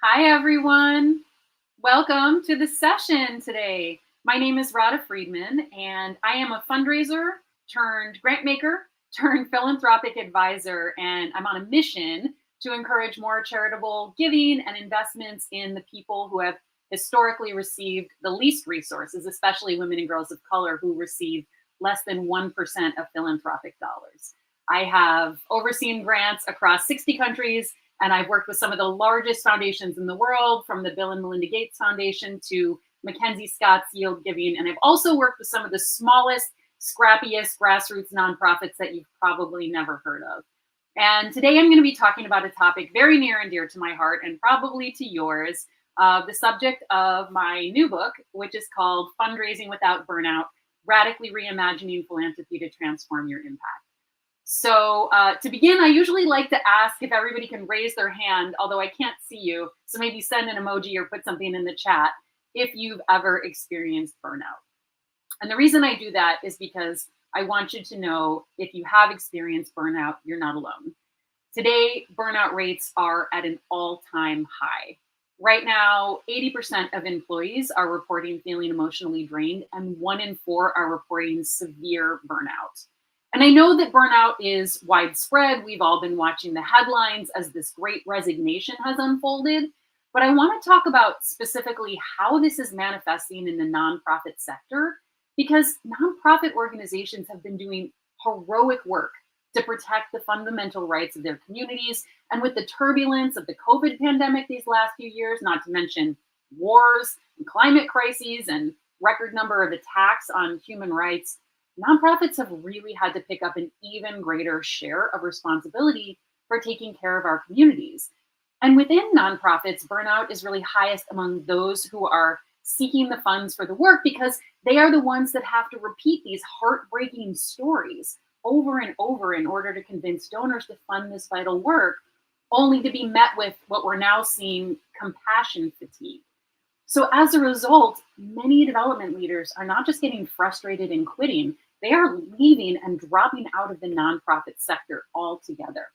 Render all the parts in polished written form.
Hi, everyone. Welcome to the session today. My name is Rada Friedman, and I am a fundraiser turned grant maker turned philanthropic advisor, and I'm on a mission to encourage more charitable giving and investments in the people who have historically received the least resources, especially women and girls of color who receive less than 1% of philanthropic dollars. I have overseen grants across 60 countries, and I've worked with some of the largest foundations in the world, from the Bill and Melinda Gates Foundation to Mackenzie Scott's Yield Giving. And I've also worked with some of the smallest, scrappiest grassroots nonprofits that you've probably never heard of. And today I'm going to be talking about a topic very near and dear to my heart, and probably to yours, the subject of my new book, which is called Fundraising Without Burnout: Radically Reimagining Philanthropy to Transform Your Impact. So to begin, I usually like to ask if everybody can raise their hand, although I can't see you. So maybe send an emoji or put something in the chat if you've ever experienced burnout. And the reason I do that is because I want you to know, if you have experienced burnout, you're not alone. Today, burnout rates are at an all-time high. Right now, 80% of employees are reporting feeling emotionally drained, and 1 in 4 are reporting severe burnout. And I know that burnout is widespread. We've all been watching the headlines as this great resignation has unfolded. But I want to talk about specifically how this is manifesting in the nonprofit sector, because nonprofit organizations have been doing heroic work to protect the fundamental rights of their communities. And with the turbulence of the COVID pandemic these last few years, not to mention wars and climate crises and record number of attacks on human rights, nonprofits have really had to pick up an even greater share of responsibility for taking care of our communities. And within nonprofits, burnout is really highest among those who are seeking the funds for the work, because they are the ones that have to repeat these heartbreaking stories over and over in order to convince donors to fund this vital work, only to be met with what we're now seeing: compassion fatigue. So as a result, many development leaders are not just getting frustrated and quitting, they are leaving and dropping out of the nonprofit sector altogether.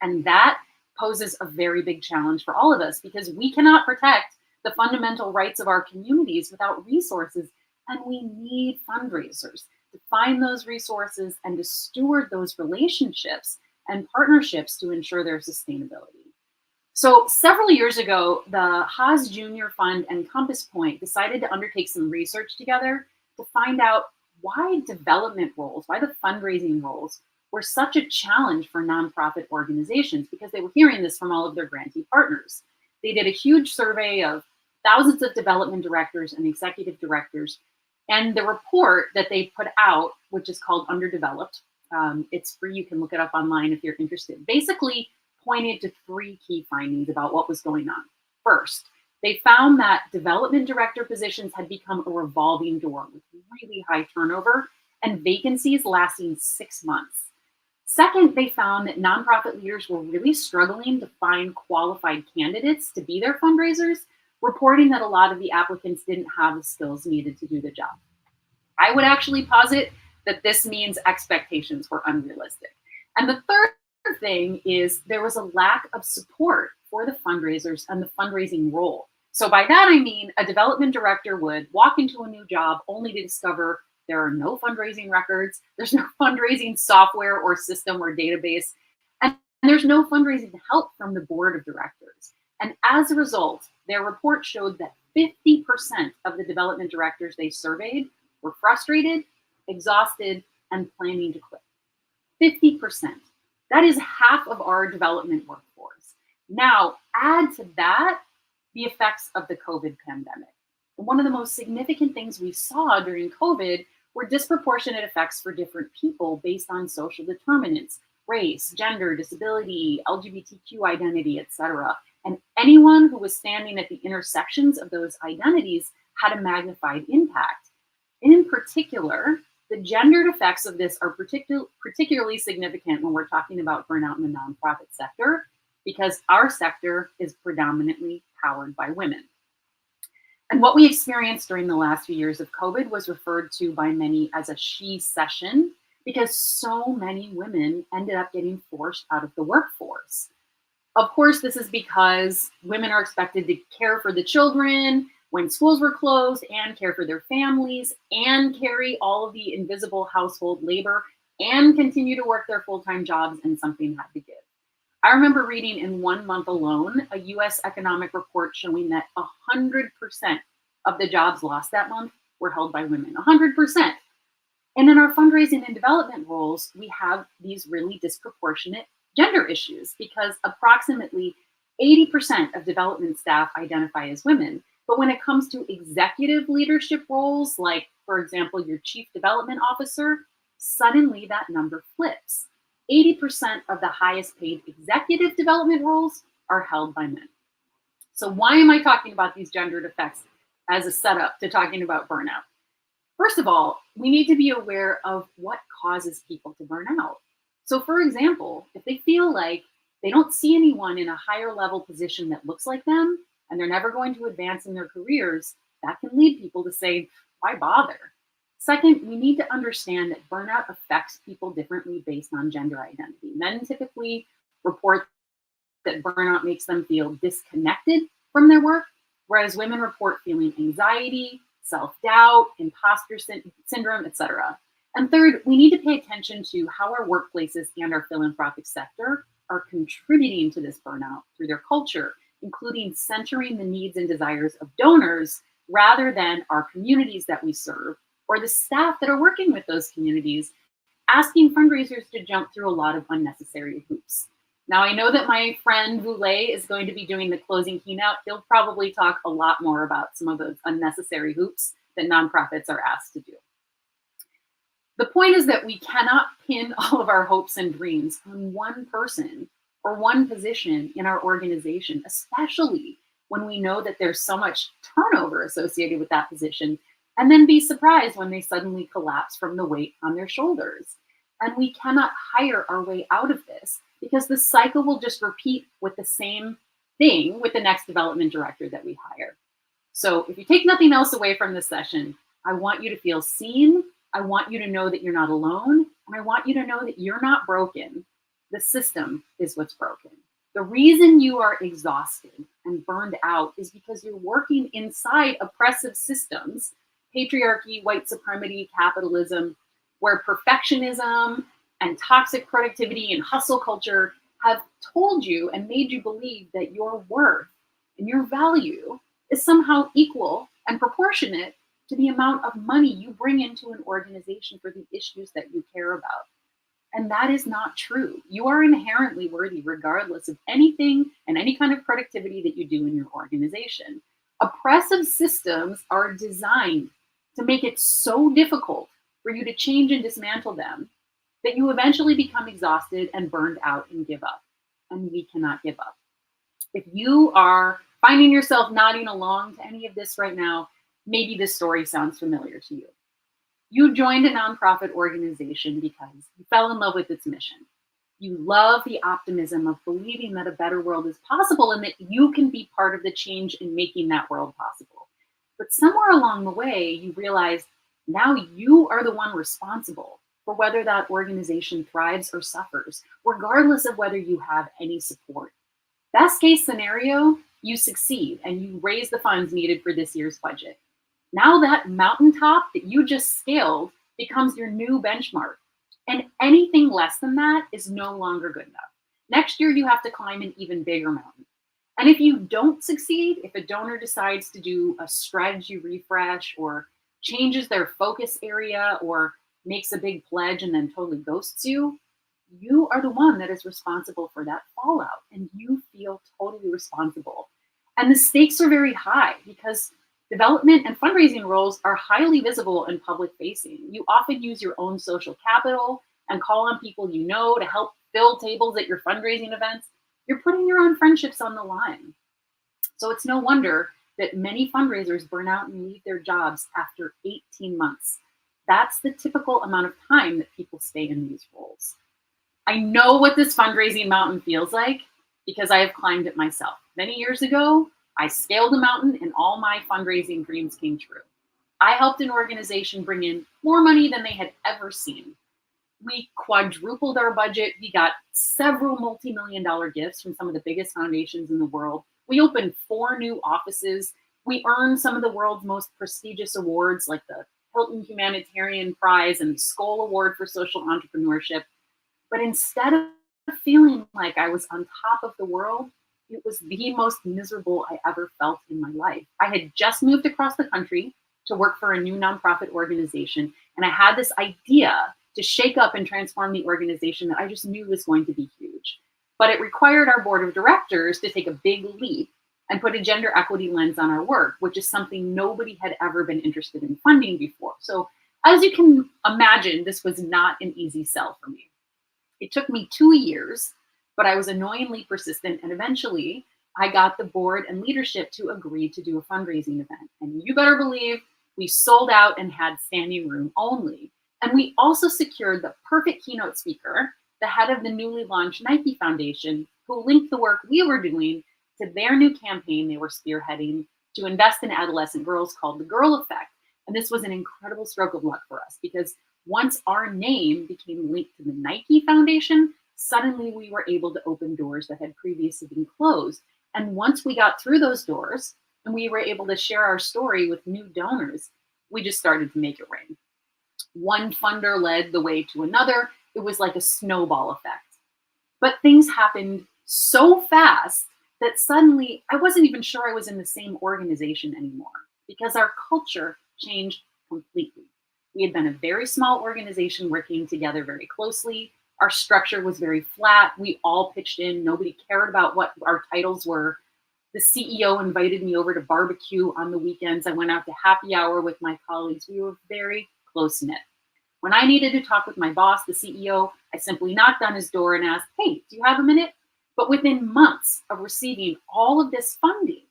And that poses a very big challenge for all of us, because we cannot protect the fundamental rights of our communities without resources, and we need fundraisers to find those resources and to steward those relationships and partnerships to ensure their sustainability. So several years ago, the Haas Junior Fund and Compass Point decided to undertake some research together to find out why development roles, why the fundraising roles were such a challenge for nonprofit organizations, because they were hearing this from all of their grantee partners. They did a huge survey of thousands of development directors and executive directors, and the report that they put out, which is called Underdeveloped, it's free, you can look it up online if you're interested, basically pointed to 3 key findings about what was going on. First, they found that development director positions had become a revolving door with really high turnover and vacancies lasting 6 months. Second, they found that nonprofit leaders were really struggling to find qualified candidates to be their fundraisers, reporting that a lot of the applicants didn't have the skills needed to do the job. I would actually posit that this means expectations were unrealistic. And the third thing is there was a lack of support for the fundraisers and the fundraising role. So by that, I mean a development director would walk into a new job only to discover there are no fundraising records, there's no fundraising software or system or database, and there's no fundraising help from the board of directors. And as a result, their report showed that 50% of the development directors they surveyed were frustrated, exhausted, and planning to quit. 50%. That is half of our development workforce. Now, add to that the effects of the COVID pandemic. One of the most significant things we saw during COVID were disproportionate effects for different people based on social determinants: race, gender, disability, LGBTQ identity, etc. And anyone who was standing at the intersections of those identities had a magnified impact. In particular, the gendered effects of this are particularly significant when we're talking about burnout in the nonprofit sector, because our sector is predominantly powered by women. And what we experienced during the last few years of COVID was referred to by many as a she-cession, because so many women ended up getting forced out of the workforce. Of course, this is because women are expected to care for the children when schools were closed and care for their families and carry all of the invisible household labor and continue to work their full-time jobs, and something had to give. I remember reading in 1 month alone a US economic report showing that 100% of the jobs lost that month were held by women. 100%. And in our fundraising and development roles, we have these really disproportionate gender issues because approximately 80% of development staff identify as women. But when it comes to executive leadership roles, like, for example, your chief development officer, suddenly that number flips. 80% of the highest paid executive development roles are held by men. So why am I talking about these gendered effects as a setup to talking about burnout? First of all, we need to be aware of what causes people to burn out. So for example, if they feel like they don't see anyone in a higher level position that looks like them, and they're never going to advance in their careers, that can lead people to say, why bother? Second, we need to understand that burnout affects people differently based on gender identity. Men typically report that burnout makes them feel disconnected from their work, whereas women report feeling anxiety, self-doubt, imposter syndrome, etc. And third, we need to pay attention to how our workplaces and our philanthropic sector are contributing to this burnout through their culture, including centering the needs and desires of donors rather than our communities that we serve or the staff that are working with those communities, asking fundraisers to jump through a lot of unnecessary hoops. Now, I know that my friend Voulet is going to be doing the closing keynote. He'll probably talk a lot more about some of those unnecessary hoops that nonprofits are asked to do. The point is that we cannot pin all of our hopes and dreams on one person or one position in our organization, especially when we know that there's so much turnover associated with that position, and then be surprised when they suddenly collapse from the weight on their shoulders. And we cannot hire our way out of this because the cycle will just repeat with the same thing with the next development director that we hire. So if you take nothing else away from this session, I want you to feel seen. I want you to know that you're not alone. And I want you to know that you're not broken. The system is what's broken. The reason you are exhausted and burned out is because you're working inside oppressive systems, patriarchy, white supremacy, capitalism, where perfectionism and toxic productivity and hustle culture have told you and made you believe that your worth and your value is somehow equal and proportionate to the amount of money you bring into an organization for the issues that you care about. And that is not true. You are inherently worthy regardless of anything and any kind of productivity that you do in your organization. Oppressive systems are designed to make it so difficult for you to change and dismantle them that you eventually become exhausted and burned out and give up. And we cannot give up. If you are finding yourself nodding along to any of this right now, maybe this story sounds familiar to you. You joined a nonprofit organization because you fell in love with its mission. You love the optimism of believing that a better world is possible and that you can be part of the change in making that world possible. But somewhere along the way, you realize now you are the one responsible for whether that organization thrives or suffers, regardless of whether you have any support. Best case scenario, you succeed and you raise the funds needed for this year's budget. Now that mountaintop that you just scaled becomes your new benchmark. And anything less than that is no longer good enough. Next year, you have to climb an even bigger mountain. And if you don't succeed, if a donor decides to do a strategy refresh or changes their focus area or makes a big pledge and then totally ghosts you, you are the one that is responsible for that fallout. And you feel totally responsible. And the stakes are very high because development and fundraising roles are highly visible and public facing. You often use your own social capital and call on people you know to help fill tables at your fundraising events. You're putting your own friendships on the line. So it's no wonder that many fundraisers burn out and leave their jobs after 18 months. That's the typical amount of time that people stay in these roles. I know what this fundraising mountain feels like because I have climbed it myself. Many years ago, I scaled a mountain and all my fundraising dreams came true. I helped an organization bring in more money than they had ever seen. We quadrupled our budget. We got several multi-million dollar gifts from some of the biggest foundations in the world. We opened 4 new offices. We earned some of the world's most prestigious awards, like the Hilton Humanitarian Prize and the Skoll Award for Social Entrepreneurship. But instead of feeling like I was on top of the world, it was the most miserable I ever felt in my life. I had just moved across the country to work for a new nonprofit organization, and I had this idea to shake up and transform the organization that I just knew was going to be huge. But it required our board of directors to take a big leap and put a gender equity lens on our work, which is something nobody had ever been interested in funding before. So as you can imagine, this was not an easy sell for me. It took me 2 years, but I was annoyingly persistent, and eventually I got the board and leadership to agree to do a fundraising event. And you better believe we sold out and had standing room only. And we also secured the perfect keynote speaker, the head of the newly launched Nike Foundation, who linked the work we were doing to their new campaign they were spearheading to invest in adolescent girls called the Girl Effect. And this was an incredible stroke of luck for us because once our name became linked to the Nike Foundation, suddenly we were able to open doors that had previously been closed. And once we got through those doors and we were able to share our story with new donors, we just started to make it rain. One funder led the way to another. It was like a snowball effect. But things happened so fast that suddenly I wasn't even sure I was in the same organization anymore because our culture changed completely. We had been a very small organization working together very closely. Our structure was very flat. We all pitched in. Nobody cared about what our titles were. The CEO invited me over to barbecue on the weekends. I went out to happy hour with my colleagues. We were very close knit. When I needed to talk with my boss, the CEO, I simply knocked on his door and asked, "Hey, do you have a minute?" But within months of receiving all of this funding,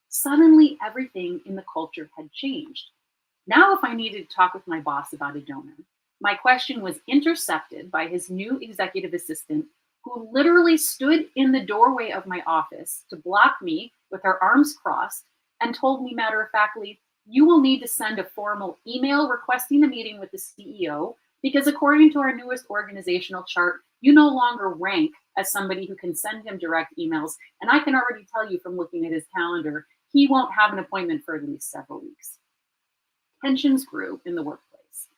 suddenly everything in the culture had changed. Now, if I needed to talk with my boss about a donor, my question was intercepted by his new executive assistant, who literally stood in the doorway of my office to block me with her arms crossed and told me matter-of-factly, "You will need to send a formal email requesting a meeting with the CEO because according to our newest organizational chart, you no longer rank as somebody who can send him direct emails. And I can already tell you from looking at his calendar, he won't have an appointment for at least several weeks." Tensions grew in the workplace.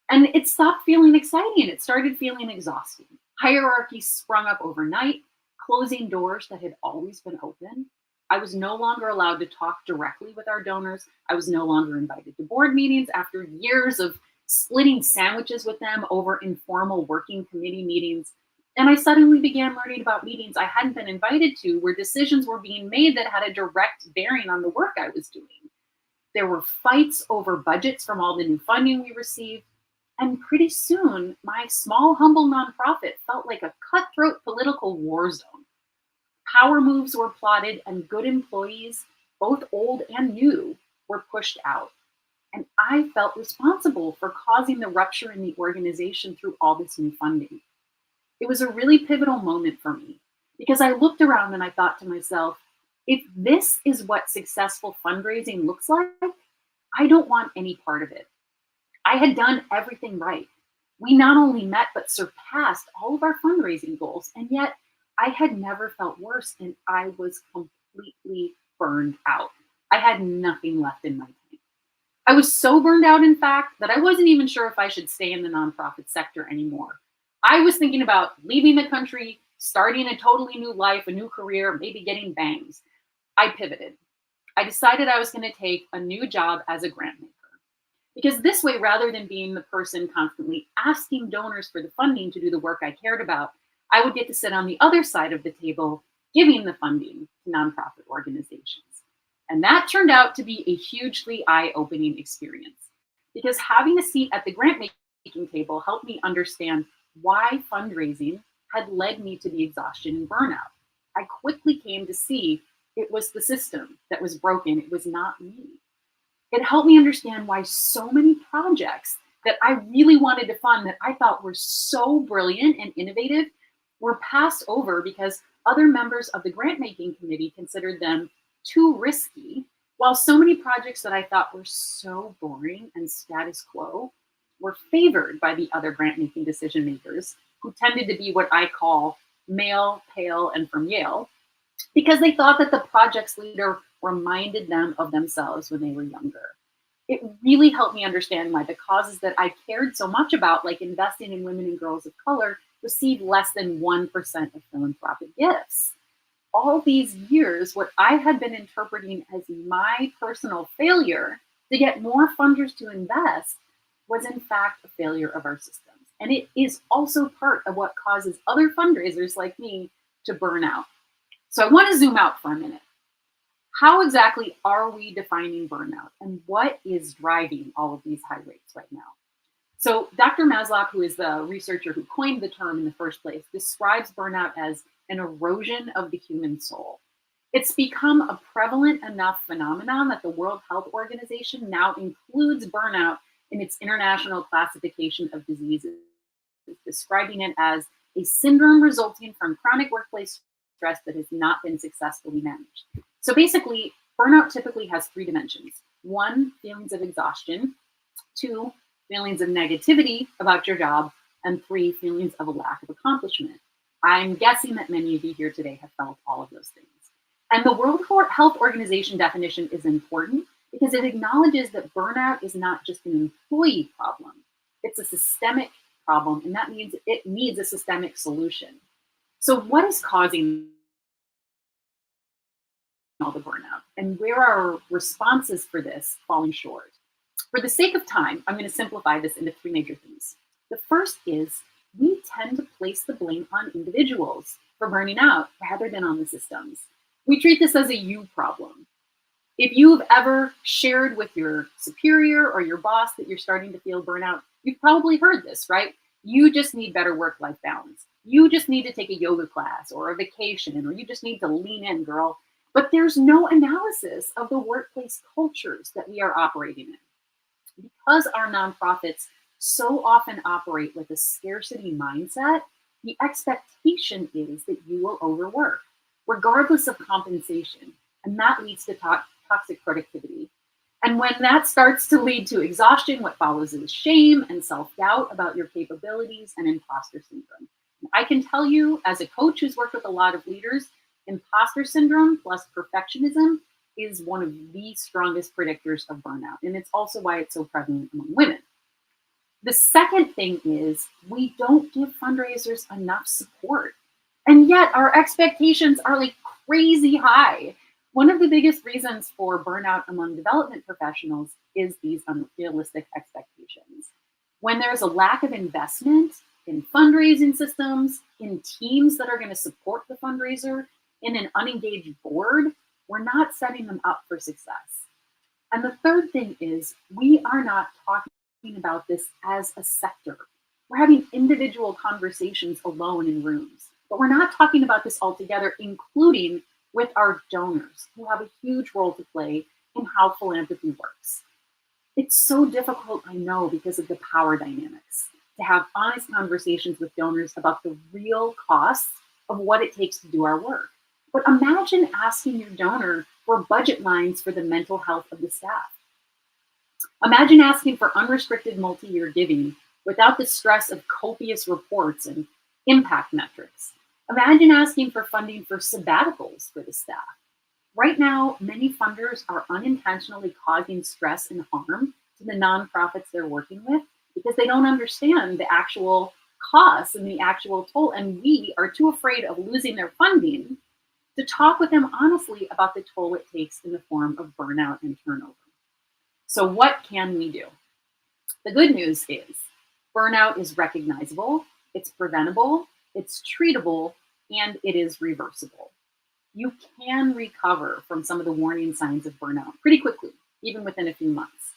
And it stopped feeling exciting. It started feeling exhausting. Hierarchies sprung up overnight, closing doors that had always been open. I was no longer allowed to talk directly with our donors. I was no longer invited to board meetings after years of splitting sandwiches with them over informal working committee meetings. And I suddenly began learning about meetings I hadn't been invited to where decisions were being made that had a direct bearing on the work I was doing. There were fights over budgets from all the new funding we received. And pretty soon, my small, humble nonprofit felt like a cutthroat political war zone. Power moves were plotted, and good employees, both old and new, were pushed out. And I felt responsible for causing the rupture in the organization through all this new funding. It was a really pivotal moment for me because I looked around and I thought to myself, if this is what successful fundraising looks like, I don't want any part of it. I had done everything right. We not only met, but surpassed all of our fundraising goals. And yet I had never felt worse and I was completely burned out. I had nothing left in my tank. I was so burned out, in fact, that I wasn't even sure if I should stay in the nonprofit sector anymore. I was thinking about leaving the country, starting a totally new life, a new career, maybe getting bangs. I pivoted. I decided I was going to take a new job as a grant maker. Because this way, rather than being the person constantly asking donors for the funding to do the work I cared about, I would get to sit on the other side of the table, giving the funding to nonprofit organizations. And that turned out to be a hugely eye-opening experience. Because having a seat at the grant making table helped me understand why fundraising had led me to the exhaustion and burnout. I quickly came to see it was the system that was broken. It was not me. It helped me understand why so many projects that I really wanted to fund that I thought were so brilliant and innovative were passed over because other members of the grant making committee considered them too risky, while so many projects that I thought were so boring and status quo were favored by the other grant making decision makers, who tended to be what I call male, pale, and from Yale, because they thought that the project's leader reminded them of themselves when they were younger. It really helped me understand why the causes that I cared so much about, like investing in women and girls of color, received less than 1% of philanthropic gifts. All these years, what I had been interpreting as my personal failure to get more funders to invest was in fact a failure of our systems. And it is also part of what causes other fundraisers like me to burn out. So I want to zoom out for a minute. How exactly are we defining burnout, and what is driving all of these high rates right now? So Dr. Maslow, who is the researcher who coined the term in the first place, describes burnout as an erosion of the human soul. It's become a prevalent enough phenomenon that the World Health Organization now includes burnout in its international classification of diseases, describing it as a syndrome resulting from chronic workplace stress that has not been successfully managed. So basically, burnout typically has three dimensions. One, feelings of exhaustion. Two, feelings of negativity about your job. And three, feelings of a lack of accomplishment. I'm guessing that many of you here today have felt all of those things. And the World Health Organization definition is important because it acknowledges that burnout is not just an employee problem. It's a systemic problem, and that means it needs a systemic solution. So what is causing all the burnout, and where are our responses for this falling short? For the sake of time, I'm going to simplify this into three major things. The first is we tend to place the blame on individuals for burning out rather than on the systems. We treat this as a you problem. If you've ever shared with your superior or your boss that you're starting to feel burnout, you've probably heard this, right? You just need better work-life balance. You just need to take a yoga class or a vacation, or you just need to lean in, girl. But there's no analysis of the workplace cultures that we are operating in. Because our nonprofits so often operate with a scarcity mindset, the expectation is that you will overwork, regardless of compensation. And that leads to toxic productivity. And when that starts to lead to exhaustion, what follows is shame and self-doubt about your capabilities and imposter syndrome. I can tell you, as a coach who's worked with a lot of leaders, imposter syndrome plus perfectionism is one of the strongest predictors of burnout. And it's also why it's so prevalent among women. The second thing is we don't give fundraisers enough support. And yet our expectations are like crazy high. One of the biggest reasons for burnout among development professionals is these unrealistic expectations. When there's a lack of investment in fundraising systems, in teams that are going to support the fundraiser, in an unengaged board, we're not setting them up for success. And the third thing is we are not talking about this as a sector. We're having individual conversations alone in rooms, but we're not talking about this all together, including with our donors, who have a huge role to play in how philanthropy works. It's so difficult, I know, because of the power dynamics, to have honest conversations with donors about the real costs of what it takes to do our work. But imagine asking your donor for budget lines for the mental health of the staff. Imagine asking for unrestricted multi-year giving without the stress of copious reports and impact metrics. Imagine asking for funding for sabbaticals for the staff. Right now, many funders are unintentionally causing stress and harm to the nonprofits they're working with because they don't understand the actual costs and the actual toll, and we are too afraid of losing their funding to talk with them honestly about the toll it takes in the form of burnout and turnover. So what can we do? The good news is burnout is recognizable, it's preventable, it's treatable, and it is reversible. You can recover from some of the warning signs of burnout pretty quickly, even within a few months.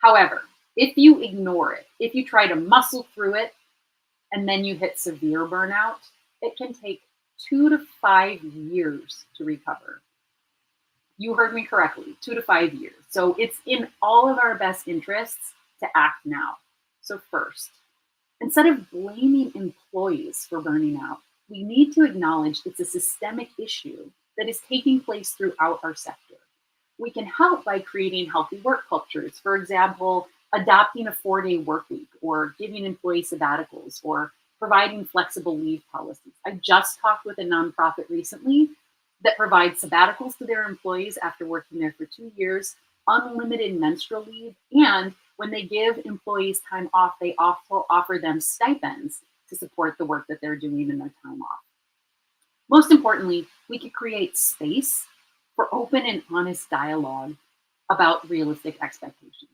However, if you ignore it, if you try to muscle through it, and then you hit severe burnout, it can take 2 to 5 years to recover. You heard me correctly, 2 to 5 years. So it's in all of our best interests to act now. So first, instead of blaming employees for burning out, we need to acknowledge it's a systemic issue that is taking place throughout our sector. We can help by creating healthy work cultures. For example, adopting a 4-day work week, or giving employee sabbaticals, or providing flexible leave policies. I just talked with a nonprofit recently that provides sabbaticals to their employees after working there for 2 years, unlimited menstrual leave, and when they give employees time off, they also offer them stipends to support the work that they're doing in their time off. Most importantly, we could create space for open and honest dialogue about realistic expectations.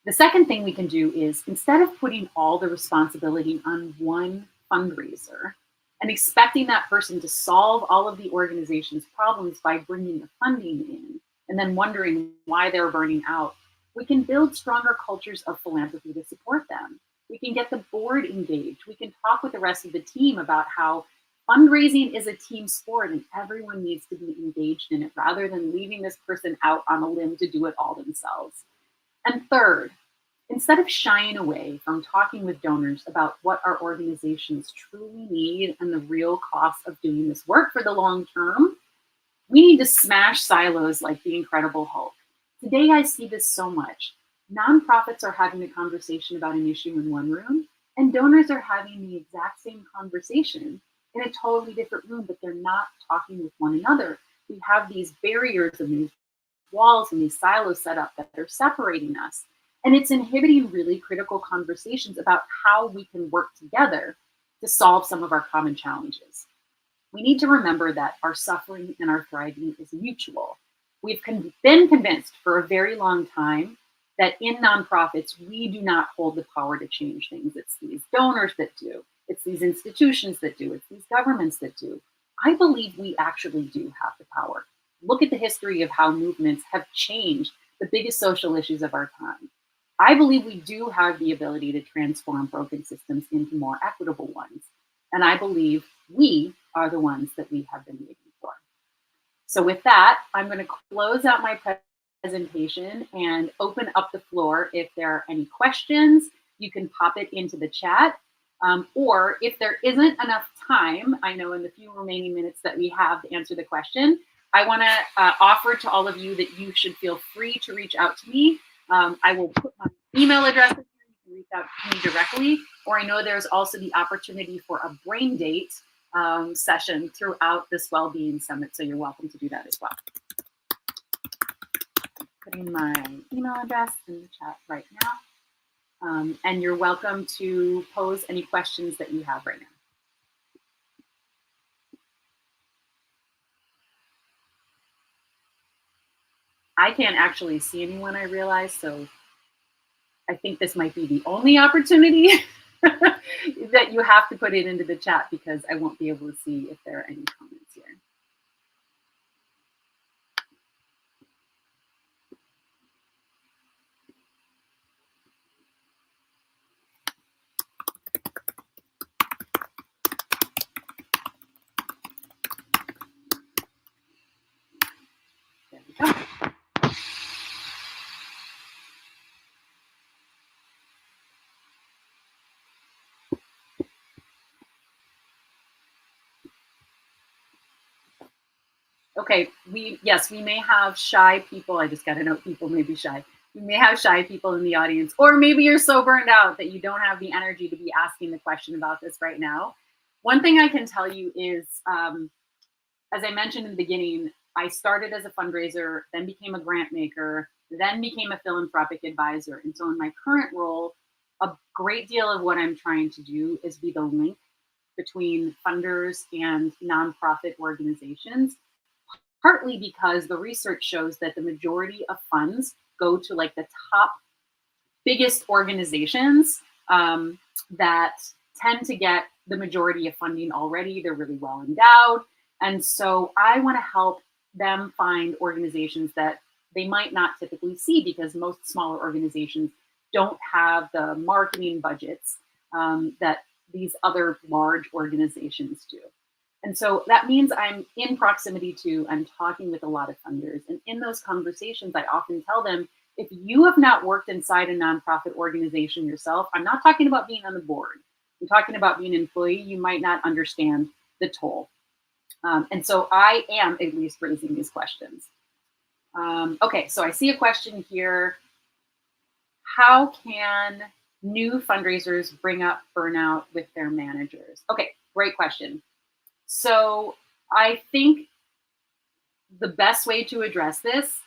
The second thing we can do is, instead of putting all the responsibility on one fundraiser and expecting that person to solve all of the organization's problems by bringing the funding in and then wondering why they're burning out, we can build stronger cultures of philanthropy to support them. We can get the board engaged. We can talk with the rest of the team about how fundraising is a team sport and everyone needs to be engaged in it, rather than leaving this person out on a limb to do it all themselves. And third, instead of shying away from talking with donors about what our organizations truly need and the real cost of doing this work for the long term, we need to smash silos like the Incredible Hulk. Today, I see this so much. Nonprofits are having a conversation about an issue in one room, and donors are having the exact same conversation in a totally different room, but they're not talking with one another. We have these barriers and these walls and these silos set up that are separating us. And it's inhibiting really critical conversations about how we can work together to solve some of our common challenges. We need to remember that our suffering and our thriving is mutual. We've been convinced for a very long time that in nonprofits, we do not hold the power to change things. It's these donors that do. It's these institutions that do. It's these governments that do. I believe we actually do have the power. Look at the history of how movements have changed the biggest social issues of our time. I believe we do have the ability to transform broken systems into more equitable ones. And I believe we are the ones that we have been waiting for. So with that, I'm going to close out my presentation and open up the floor. If there are any questions, you can pop it into the chat. Or if there isn't enough time, I know in the few remaining minutes that we have to answer the question, I want to offer to all of you that you should feel free to reach out to me. I will put my email address in here. You can reach out to me directly. Or I know there's also the opportunity for a brain date session throughout this Wellbeing Summit. So you're welcome to do that as well. Putting my email address in the chat right now. And you're welcome to pose any questions that you have right now. I can't actually see anyone, I realize, so I think this might be the only opportunity that you have to put it into the chat, because I won't be able to see if there are any comments here. There we go. Okay, we may have shy people. I just got to know people may be shy. We may have shy people in the audience, or maybe you're so burned out that you don't have the energy to be asking the question about this right now. One thing I can tell you is, as I mentioned in the beginning, I started as a fundraiser, then became a grant maker, then became a philanthropic advisor. And so in my current role, a great deal of what I'm trying to do is be the link between funders and nonprofit organizations, partly because the research shows that the majority of funds go to like the top biggest organizations that tend to get the majority of funding already. They're really well endowed. And so I want to help them find organizations that they might not typically see, because most smaller organizations don't have the marketing budgets that these other large organizations do. And so that means I'm in proximity to, I'm talking with a lot of funders. And in those conversations, I often tell them, if you have not worked inside a nonprofit organization yourself, I'm not talking about being on the board. I'm talking about being an employee. You might not understand the toll. And so I am at least raising these questions. Okay, so I see a question here. How can new fundraisers bring up burnout with their managers? Okay, great question. So I think the best way to address this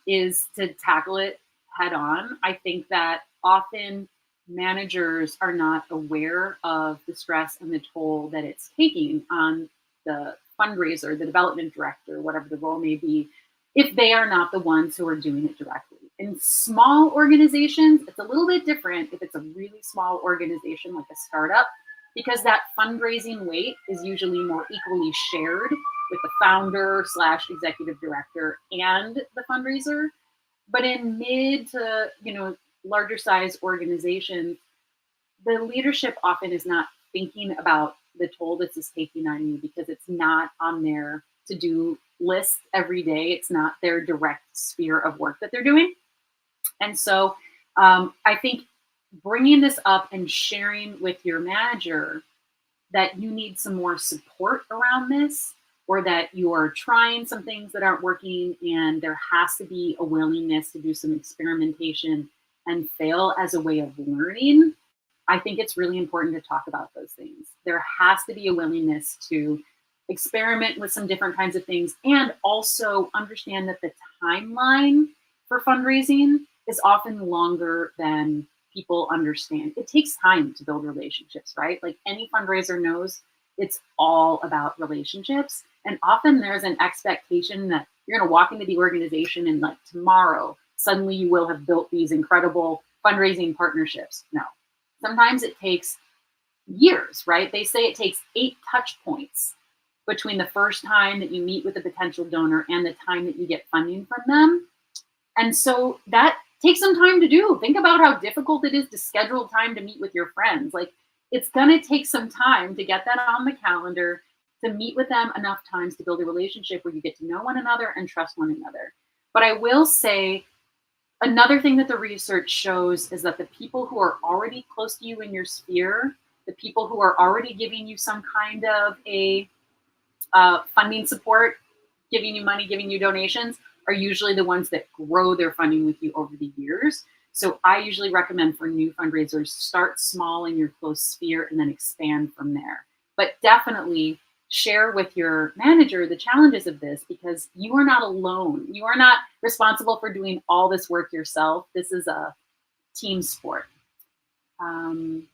is to tackle it head on. I think that often managers are not aware of the stress and the toll that it's taking on the fundraiser, the development director, whatever the role may be, if they are not the ones who are doing it directly. In small organizations, it's a little bit different if it's a really small organization like a startup, because that fundraising weight is usually more equally shared with the founder slash executive director and the fundraiser. But in mid to larger size organizations, the leadership often is not thinking about the toll this is taking on you because it's not on their to do list every day. It's not their direct sphere of work that they're doing. And so I think bringing this up and sharing with your manager that you need some more support around this, or that you're trying some things that aren't working and there has to be a willingness to do some experimentation and fail as a way of learning. I think it's really important to talk about those things. There has to be a willingness to experiment with some different kinds of things and also understand that the timeline for fundraising is often longer than people understand. It takes time to build relationships, right? Like any fundraiser knows, it's all about relationships. And often there's an expectation that you're going to walk into the organization and like tomorrow, suddenly you will have built these incredible fundraising partnerships. No, sometimes it takes years, right? They say it takes 8 touch points between the first time that you meet with a potential donor and the time that you get funding from them. And so that takes some time to do. Think about how difficult it is to schedule time to meet with your friends. Like it's going to take some time to get that on the calendar, to meet with them enough times to build a relationship where you get to know one another and trust one another. But I will say another thing that the research shows is that the people who are already close to you in your sphere, the people who are already giving you some kind of a funding support, giving you money, giving you donations, are usually the ones that grow their funding with you over the years. So I usually recommend for new fundraisers, start small in your close sphere and then expand from there. But definitely share with your manager the challenges of this, because you are not alone. You are not responsible for doing all this work yourself. This is a team sport. Thank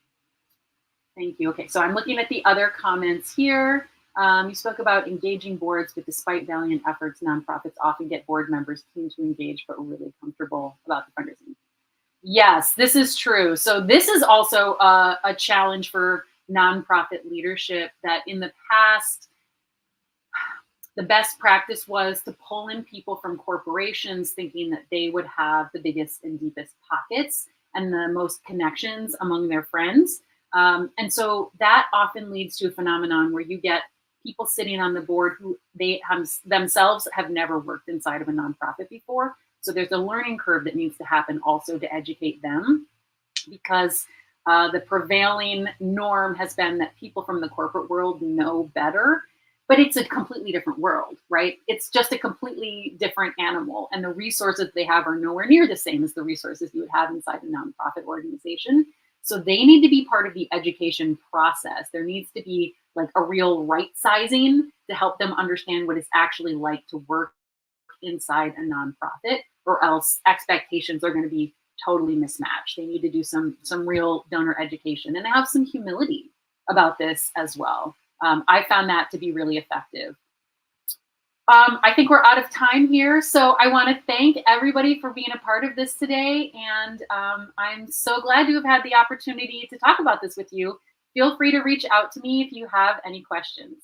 you. Okay, so I'm looking at the other comments here. You spoke about engaging boards, but despite valiant efforts, nonprofits often get board members keen to engage, but really comfortable about the fundraising. Yes, this is true. So this is also a challenge for nonprofit leadership, that in the past, the best practice was to pull in people from corporations thinking that they would have the biggest and deepest pockets and the most connections among their friends. And so that often leads to a phenomenon where you get people sitting on the board who they themselves have never worked inside of a nonprofit before. So there's a learning curve that needs to happen also to educate them, because the prevailing norm has been that people from the corporate world know better, but it's a completely different world, right? It's just a completely different animal, and the resources they have are nowhere near the same as the resources you would have inside a nonprofit organization. So they need to be part of the education process. There needs to be like a real right sizing to help them understand what it's actually like to work inside a nonprofit, or else expectations are going to be totally mismatched. They need to do some real donor education and have some humility about this as well. I found that to be really effective. I think we're out of time here, so I want to thank everybody for being a part of this today, and I'm so glad to have had the opportunity to talk about this with you. Feel free to reach out to me if you have any questions.